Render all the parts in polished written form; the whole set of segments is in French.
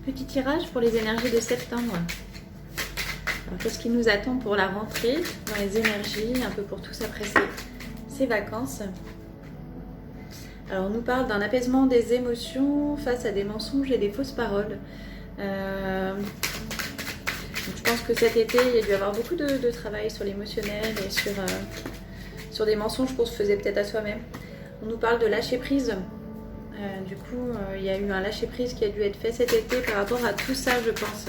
Petit tirage pour les énergies de septembre. Alors, qu'est-ce qui nous attend pour la rentrée dans les énergies, un peu pour tous après ces vacances? Alors, on nous parle d'un apaisement des émotions face à des mensonges et des fausses paroles. Donc, je pense que cet été, il y a dû y avoir beaucoup de travail sur l'émotionnel et sur des mensonges qu'on se faisait peut-être à soi-même. On nous parle de lâcher prise. Du coup, il y a eu un lâcher prise qui a dû être fait cet été par rapport à tout ça, je pense.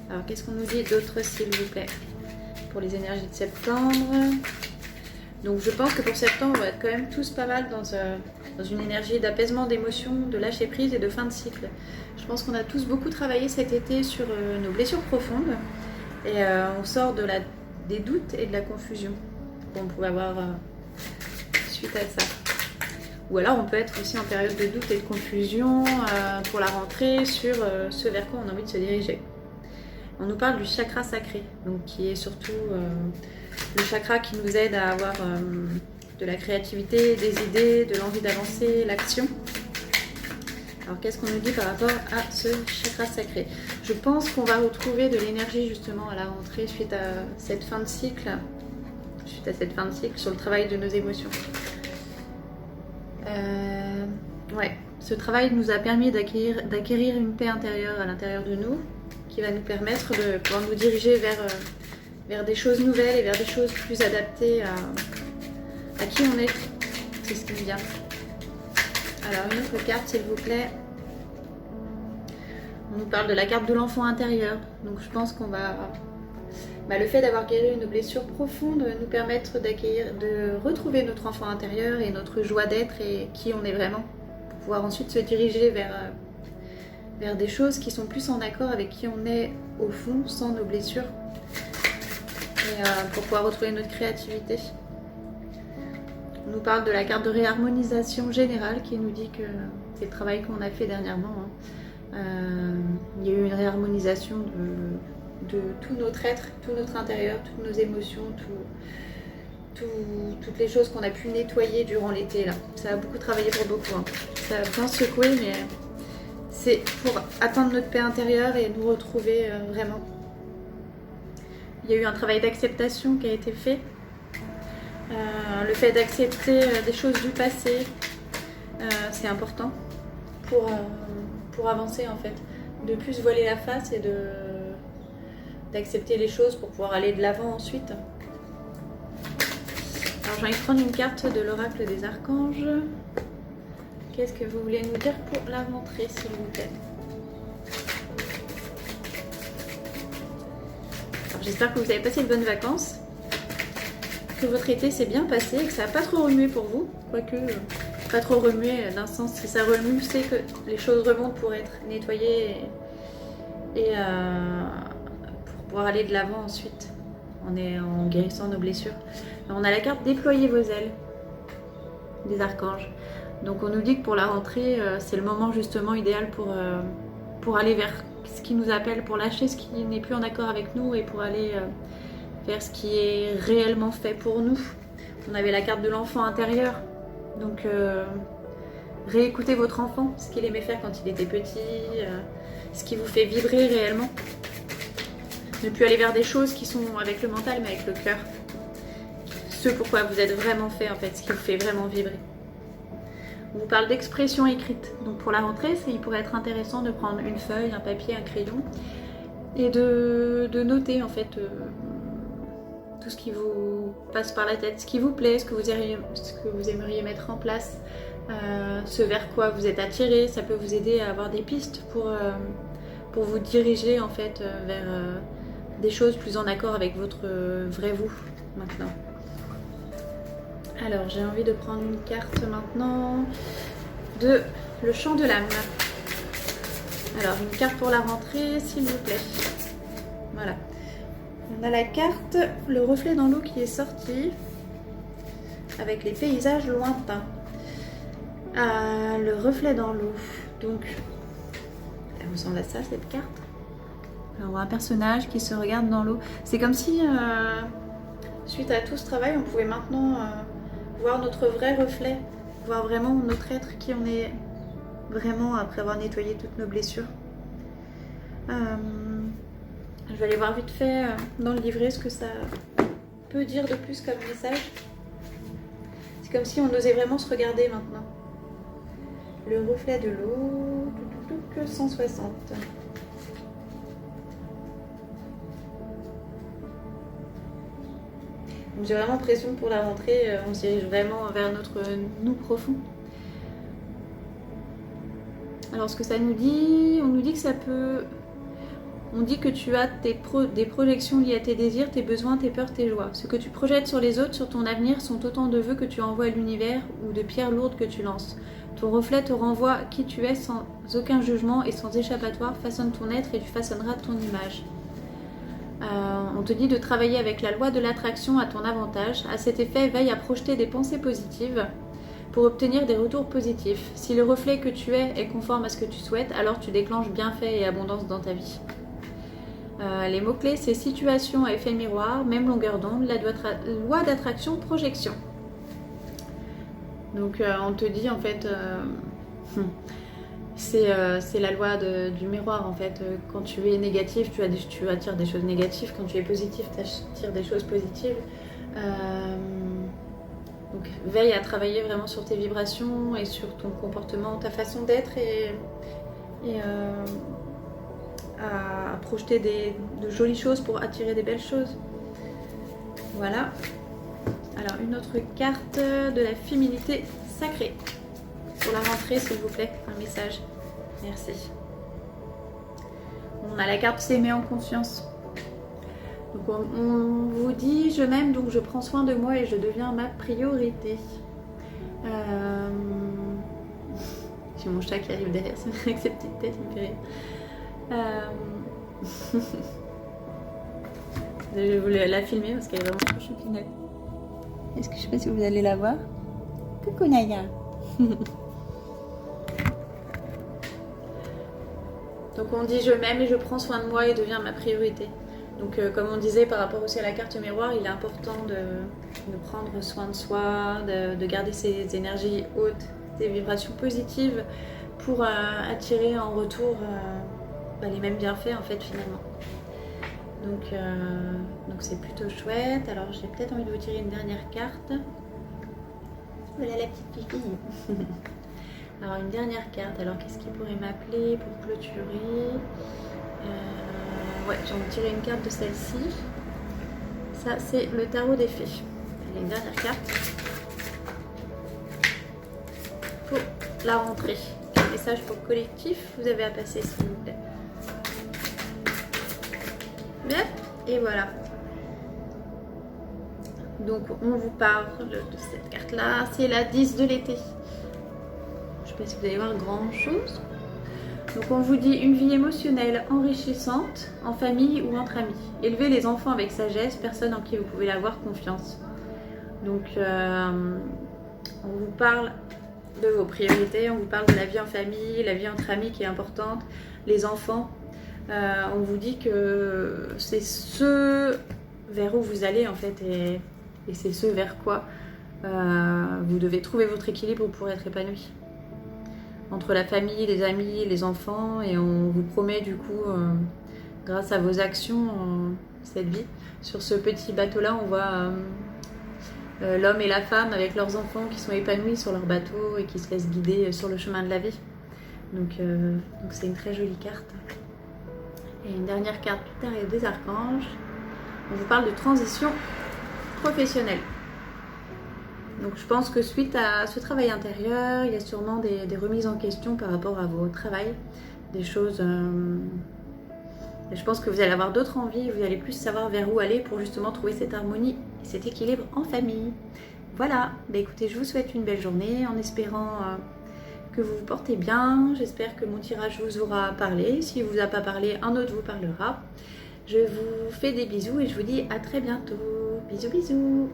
Alors, qu'est-ce qu'on nous dit d'autre, s'il vous plaît, pour les énergies de septembre? Donc, je pense que pour septembre, on va être quand même tous pas mal dans une énergie d'apaisement d'émotions, de lâcher prise et de fin de cycle. Je pense qu'on a tous beaucoup travaillé cet été sur nos blessures profondes et on sort des doutes et de la confusion qu'on pouvait avoir suite à ça. Ou alors on peut être aussi en période de doute et de confusion pour la rentrée sur ce vers quoi on a envie de se diriger. On nous parle du chakra sacré, donc qui est surtout le chakra qui nous aide à avoir de la créativité, des idées, de l'envie d'avancer, l'action. Alors qu'est-ce qu'on nous dit par rapport à ce chakra sacré? Je pense qu'on va retrouver de l'énergie justement à la rentrée suite à cette fin de cycle, sur le travail de nos émotions. Ouais, ce travail nous a permis d'acquérir une paix intérieure à l'intérieur de nous qui va nous permettre de pouvoir nous diriger vers des choses nouvelles et vers des choses plus adaptées à qui on est. C'est ce qui me vient. Alors une autre carte, s'il vous plaît. On nous parle de la carte de l'enfant intérieur. Donc je pense qu'on va... le fait d'avoir guéri une blessure profonde va nous permettre de retrouver notre enfant intérieur et notre joie d'être et qui on est vraiment. Pour pouvoir ensuite se diriger vers des choses qui sont plus en accord avec qui on est au fond, sans nos blessures. Et pour pouvoir retrouver notre créativité. On nous parle de la carte de réharmonisation générale qui nous dit que c'est le travail qu'on a fait dernièrement. Il y a eu une réharmonisation de tout notre être, tout notre intérieur, toutes nos émotions, toutes les choses qu'on a pu nettoyer durant l'été. Là. Ça a beaucoup travaillé pour beaucoup. Ça a bien secoué, mais c'est pour atteindre notre paix intérieure et nous retrouver vraiment. Il y a eu un travail d'acceptation qui a été fait. Le fait d'accepter des choses du passé, c'est important pour avancer en fait. De plus voiler la face et d'accepter les choses pour pouvoir aller de l'avant ensuite. Alors j'ai envie de prendre une carte de l'oracle des archanges. Qu'est-ce que vous voulez nous dire pour la rentrée, s'il vous plaît? Alors j'espère que vous avez passé de bonnes vacances, que votre été s'est bien passé et que ça n'a pas trop remué pour vous. Quoique, pas trop remué d'un sens, si ça remue, c'est que les choses remontent pour être nettoyées et pour pouvoir aller de l'avant ensuite en guérissant nos blessures. Alors, on a la carte déployer vos ailes des archanges. Donc on nous dit que pour la rentrée, c'est le moment justement idéal pour aller vers ce qui nous appelle, pour lâcher ce qui n'est plus en accord avec nous et pour aller vers ce qui est réellement fait pour nous. On avait la carte de l'enfant intérieur. Donc réécoutez votre enfant, ce qu'il aimait faire quand il était petit, ce qui vous fait vibrer réellement. Ne plus aller vers des choses qui sont avec le mental mais avec le cœur. Ce pourquoi vous êtes vraiment fait en fait, ce qui vous fait vraiment vibrer. On vous parle d'expression écrite. Donc pour la rentrée, il pourrait être intéressant de prendre une feuille, un papier, un crayon et de noter en fait tout ce qui vous passe par la tête, ce qui vous plaît, ce que vous aimeriez mettre en place, ce vers quoi vous êtes attiré. Ça peut vous aider à avoir des pistes pour vous diriger en fait vers des choses plus en accord avec votre vrai vous maintenant. Alors j'ai envie de prendre une carte maintenant de le chant de l'âme. Alors une carte pour la rentrée, s'il vous plaît. Voilà. On a la carte, le reflet dans l'eau qui est sorti avec les paysages lointains. Le reflet dans l'eau. Donc, elle ressemble à ça cette carte. Alors, on voit un personnage qui se regarde dans l'eau. C'est comme si, suite à tout ce travail, on pouvait maintenant voir notre vrai reflet, voir vraiment notre être, qui on est vraiment après avoir nettoyé toutes nos blessures. Je vais aller voir vite fait dans le livret ce que ça peut dire de plus comme message. C'est comme si on osait vraiment se regarder maintenant. Le reflet de l'eau, 160. J'ai vraiment l'impression que pour la rentrée, on se dirige vraiment vers notre nous profond. Alors ce que ça nous dit, on nous dit que ça peut... On dit que tu as des projections liées à tes désirs, tes besoins, tes peurs, tes joies. Ce que tu projettes sur les autres, sur ton avenir, sont autant de vœux que tu envoies à l'univers ou de pierres lourdes que tu lances. Ton reflet te renvoie qui tu es sans aucun jugement et sans échappatoire. Façonne ton être et tu façonneras ton image. On te dit de travailler avec la loi de l'attraction à ton avantage. À cet effet, veille à projeter des pensées positives pour obtenir des retours positifs. Si le reflet que tu es est conforme à ce que tu souhaites, alors tu déclenches bienfaits et abondance dans ta vie. Les mots-clés, c'est situation à effet miroir, même longueur d'onde, la loi d'attraction, projection. Donc on te dit en fait, c'est la loi du miroir en fait. Quand tu es négatif, tu attires des choses négatives. Quand tu es positif, tu attires des choses positives. Donc veille à travailler vraiment sur tes vibrations et sur ton comportement, ta façon d'être et à projeter de jolies choses pour attirer des belles choses. Voilà. Alors une autre carte de la féminité sacrée. Pour la rentrée s'il vous plaît, un message. Merci. On a la carte s'aimer en confiance. Donc on vous dit je m'aime donc je prends soin de moi et je deviens ma priorité. J'ai mon chat qui arrive derrière avec ses petites têtes, il me fait rire. Je voulais la filmer parce qu'elle est vraiment trop choupinette. Est-ce que je sais pas si vous allez la voir? Coucou Naya. Donc on dit je m'aime et je prends soin de moi et deviens ma priorité. Donc comme on disait par rapport aussi à la carte miroir, il est important de prendre soin de soi, de garder ses énergies hautes, des vibrations positives pour attirer en retour les mêmes bienfaits en fait finalement. Donc c'est plutôt chouette. Alors j'ai peut-être envie de vous tirer une dernière carte. Voilà la petite fille. Alors une dernière carte. Alors qu'est-ce qui pourrait m'appeler pour clôturer? Ouais, j'ai envie de tirer une carte de celle-ci. Ça c'est le tarot des fées. Allez, une dernière carte pour la rentrée. Quel message pour le collectif vous avez à passer s'il vous plaît? Bien, et voilà. Donc on vous parle de cette carte là, c'est la 10 de l'été. Je ne sais pas si vous allez voir grand chose. Donc on vous dit une vie émotionnelle enrichissante en famille ou entre amis. Élevez les enfants avec sagesse, personne en qui vous pouvez avoir confiance. Donc on vous parle de vos priorités, on vous parle de la vie en famille, la vie entre amis qui est importante, les enfants. On vous dit que c'est ce vers où vous allez en fait et c'est ce vers quoi vous devez trouver votre équilibre pour être épanoui entre la famille, les amis, les enfants et on vous promet du coup grâce à vos actions cette vie. Sur ce petit bateau là on voit l'homme et la femme avec leurs enfants qui sont épanouis sur leur bateau et qui se laissent guider sur le chemin de la vie. Donc c'est une très jolie carte. Et une dernière carte plus tard des archanges. On vous parle de transition professionnelle. Donc je pense que suite à ce travail intérieur, il y a sûrement des remises en question par rapport à vos travails, des choses... je pense que vous allez avoir d'autres envies, vous allez plus savoir vers où aller pour justement trouver cette harmonie et cet équilibre en famille. Voilà, bah écoutez, je vous souhaite une belle journée en espérant... que vous vous portez bien, j'espère que mon tirage vous aura parlé. S'il ne vous a pas parlé, un autre vous parlera. Je vous fais des bisous et je vous dis à très bientôt. Bisous bisous.